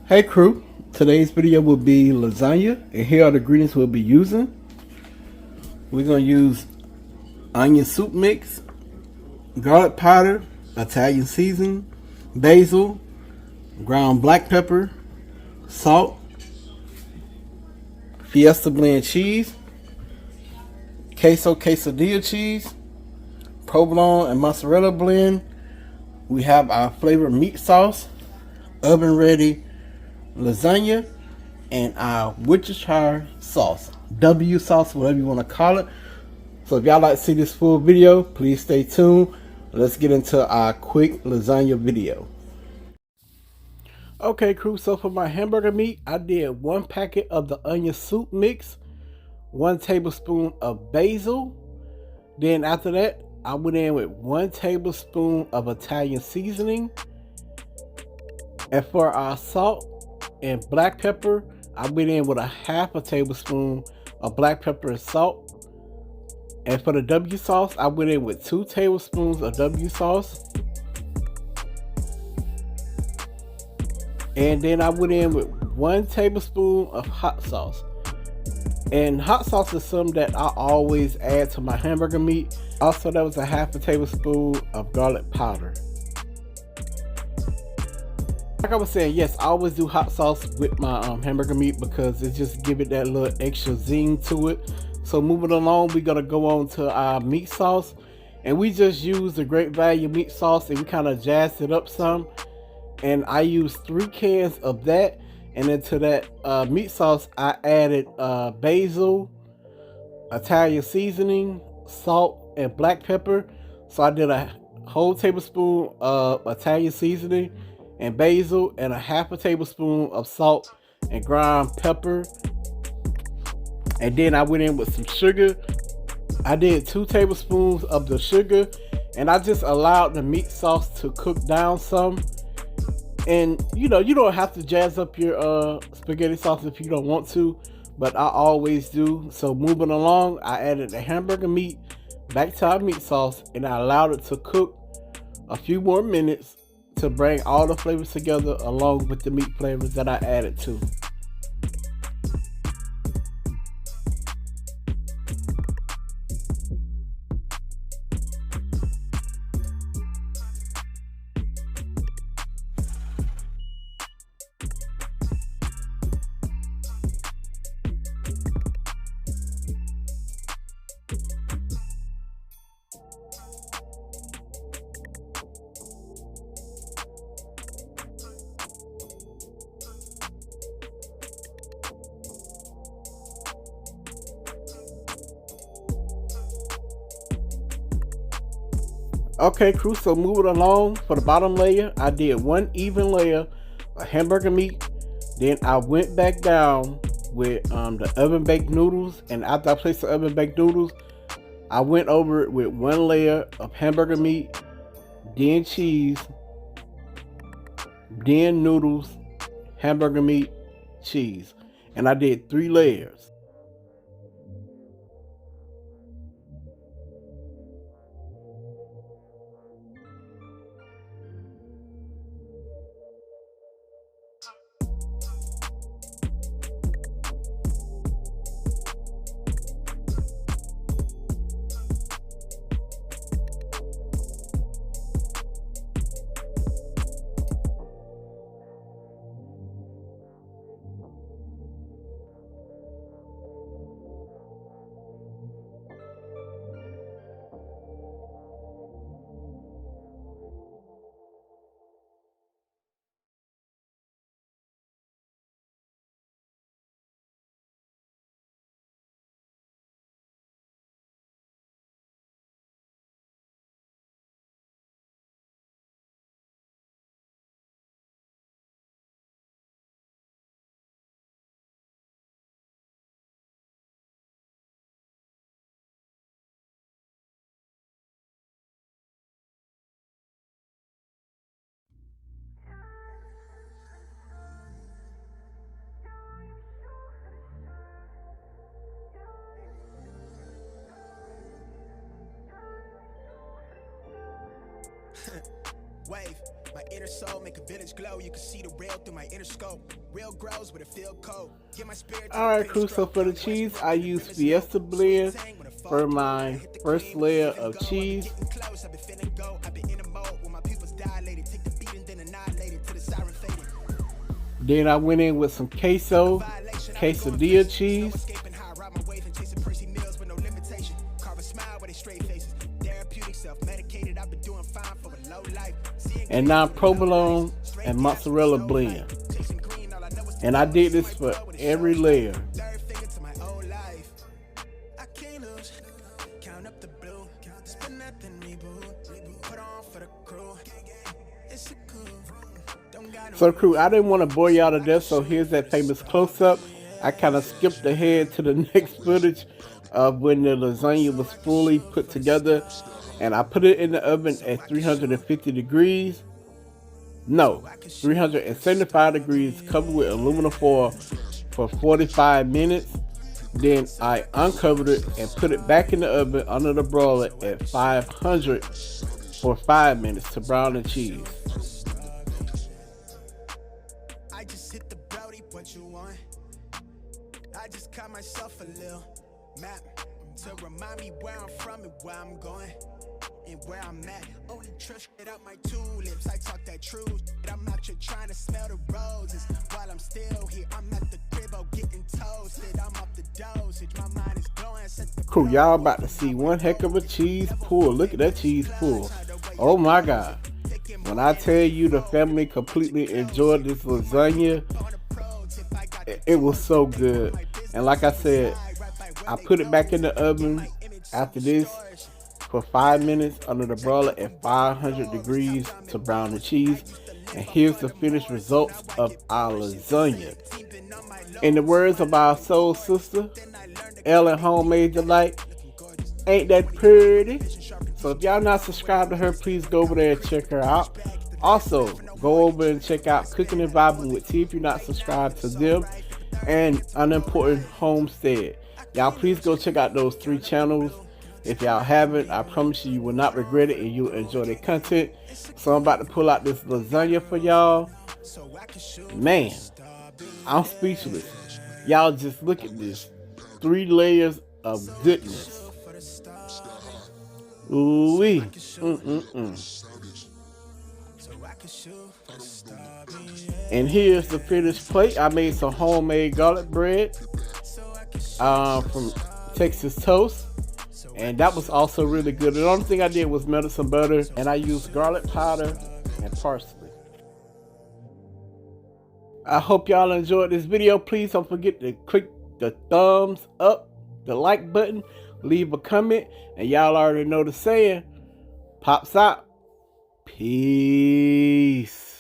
Hey crew, today's video will be lasagna, and here are the ingredients we'll be using. We're going to use onion soup mix, garlic powder, Italian seasoning, basil, ground black pepper, salt, Fiesta blend cheese, queso quesadilla cheese, provolone and mozzarella blend. We have our flavored meat sauce, oven ready lasagna, and our Worcestershire sauce, W sauce, whatever you want to call it. So if y'all like to see this full video, please stay tuned. Let's get into our quick lasagna video. Okay crew, so for my hamburger meat, I did 1 packet of the onion soup mix, 1 tablespoon of basil. Then after that, I went in with 1 tablespoon of Italian seasoning. And for our salt and black pepper, I went in with a 1/2 tablespoon of black pepper and salt. And for the W sauce, I went in with 2 tablespoons of W sauce. And then I went in with 1 tablespoon of hot sauce. And hot sauce is something that I always add to my hamburger meat. Also, that was a 1/2 tablespoon of garlic powder. Like I was saying, yes, I always do hot sauce with my hamburger meat because it just give it that little extra zing to it. So moving along, we're gonna go on to our meat sauce, and we just use the Great Value meat sauce, and we kind of jazzed it up some. And I used 3 cans of that, and into that meat sauce, I added basil, Italian seasoning, salt, and black pepper. So I did a whole tablespoon of Italian seasoning and basil, and a 1/2 tablespoon of salt and ground pepper. And then I went in with some sugar. I did 2 tablespoons of the sugar, and I just allowed the meat sauce to cook down some. And you don't have to jazz up your spaghetti sauce if you don't want to, but I always do. So moving along, I added the hamburger meat back to our meat sauce, and I allowed it to cook a few more minutes to bring all the flavors together along with the meat flavors that I added to. Okay crew, so moving along, for the bottom layer, I did 1 even layer of hamburger meat. Then I went back down with the oven baked noodles, and after I placed the oven baked noodles, I went over it with 1 layer of hamburger meat, then cheese, then noodles, hamburger meat, cheese. And I did 3 layers. Wave. My inner soul make a village glow. You can see the real through my inner scope. Real grows with a field coat. Get my spirit. Alright, crew, so for the cheese, I use Fiesta blend for my first layer of cheese. Then I went in with some queso, quesadilla cheese. And now provolone and mozzarella blend. And I did this for every layer. So crew, I didn't want to bore y'all to death, so here's that famous close-up. I kind of skipped ahead to the next footage of when the lasagna was fully put together, and I put it in the oven at 350 degrees. No, 375 degrees, covered with aluminum foil for 45 minutes. Then I uncovered it and put it back in the oven under the broiler at 500 for 5 minutes to brown the cheese. I just caught myself a little map to remind me where I'm from and where I'm going and where I'm at. Only trust it up my tulips. I talk that truth. I'm out here trying to smell the roses while I'm still here. I'm at the crib getting toasted. I'm off the dosage. My mind is blowing. Cool, y'all about to see one heck of a cheese pull. Look at that cheese pull. Oh my God. When I tell you the family completely enjoyed this lasagna, it was so good. And like I said, I put it back in the oven after this for 5 minutes under the broiler at 500 degrees to brown the cheese. And here's the finished results of our lasagna. In the words of our soul sister, Ellen Homemade Delight, ain't that pretty? So if y'all not subscribed to her, please go over there and check her out. Also, go over and check out Cooking and Vibing with T if you're not subscribed to them, and Unimportant Homestead. Y'all please go check out those 3 channels. If y'all haven't, I promise you will not regret it and you'll enjoy their content. So I'm about to pull out this lasagna for y'all. Man, I'm speechless. Y'all just look at this. 3 layers of goodness. Ooh-wee. And here's the finished plate. I made some homemade garlic bread from Texas Toast, and that was also really good. The only thing I did was melt some butter, and I used garlic powder and parsley. I hope y'all enjoyed this video. Please don't forget to click the thumbs up, the like button, leave a comment, and y'all already know the saying, pops out. Peace.